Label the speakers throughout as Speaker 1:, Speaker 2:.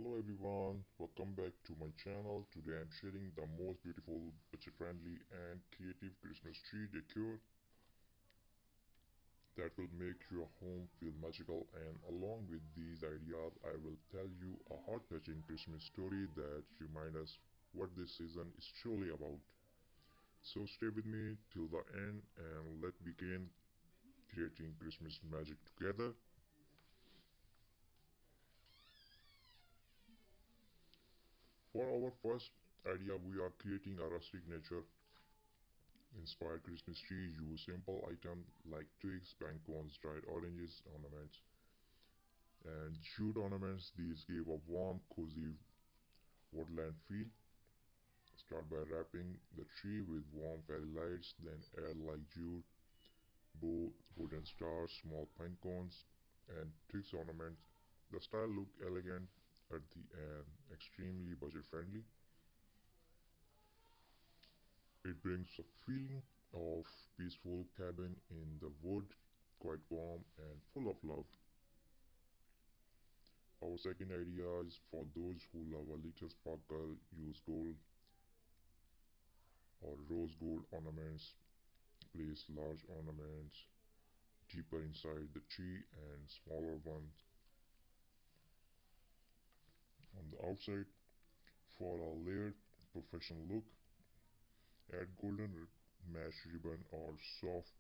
Speaker 1: Hello everyone, welcome back to my channel. Today I'm sharing the most beautiful, budget-friendly and creative Christmas tree decor that will make your home feel magical, and along with these ideas I will tell you a heart-touching Christmas story that reminds us what this season is truly about. So stay with me till the end and let's begin creating Christmas magic together. For our first idea, we are creating a rustic nature inspired Christmas tree. Use simple items like twigs, pine cones, dried oranges, ornaments, and jute ornaments. These give a warm, cozy woodland feel. Start by wrapping the tree with warm fairy lights, then add like jute, bow, wooden stars, small pine cones, and twigs ornaments. The style look elegant at the end, extremely budget friendly. It brings a feeling of peaceful cabin in the wood, quite warm and full of love. Our second idea is for those who love a little sparkle. Use gold or rose gold ornaments. Place large ornaments deeper inside the tree and smaller ones on the outside. For a layered professional look, add golden mesh ribbon or soft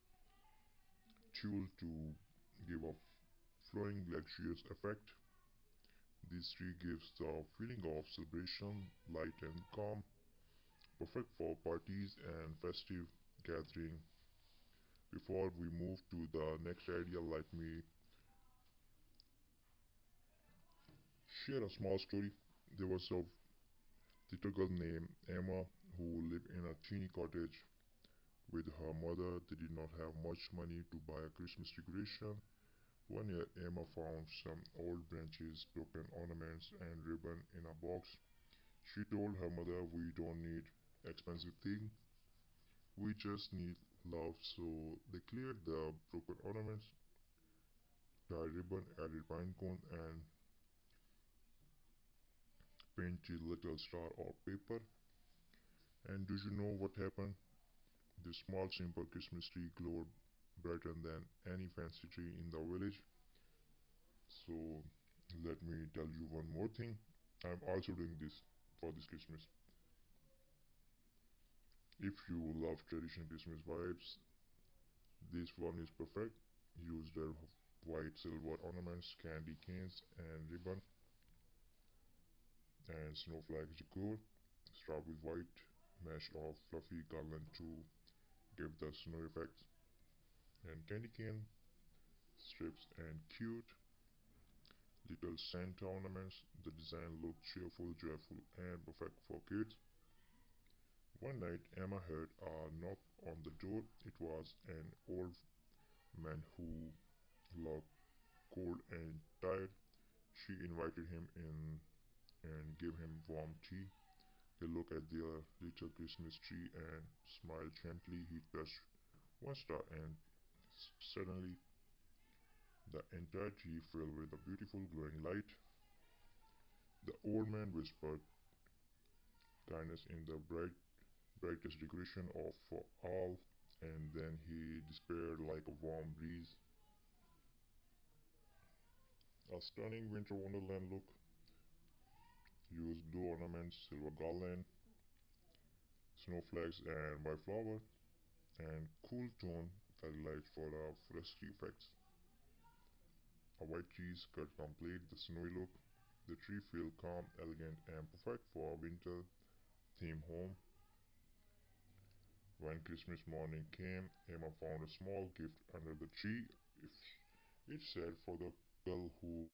Speaker 1: tulle to give a flowing luxurious effect. This tree gives the feeling of celebration, light and calm, perfect for parties and festive gathering. Before we move to the next idea, let me share a small story. There was a little girl named Emma who lived in a teeny cottage with her mother. They did not have much money to buy a Christmas decoration. One year, Emma found some old branches, broken ornaments, and ribbon in a box. She told her mother, "We don't need expensive things, we just need love." So they cleared the broken ornaments, tied ribbon, added pine cone, and painted little star or paper. And do you know what happened? The small simple Christmas tree glowed brighter than any fancy tree in the village. So let me tell you one more thing. I'm also doing this for this Christmas. If you love traditional Christmas vibes, this one is perfect. Use their white silver ornaments, candy canes, and ribbon, and snowflake decor. Start with white mesh or fluffy garland to give the snow effect, and candy cane strips and cute little Santa ornaments. The design looked cheerful, joyful, and perfect for kids. One night, Emma heard a knock on the door. It was an old man who looked cold and tired. She invited him in and gave him warm tea. He looked at the little Christmas tree and smiled gently. He touched one star, and suddenly the entire tree filled with a beautiful glowing light. The old man whispered kindness in the brightest decoration of for all, and then he disappeared like a warm breeze. A stunning winter wonderland look. Use blue ornaments, silver garland, snowflakes, and white flower, and cool tone fairy lights for the frosty effects. A white cheese cut complete the snowy look. The tree feels calm, elegant, and perfect for a winter theme home. When Christmas morning came, Emma found a small gift under the tree. It said, "For the girl who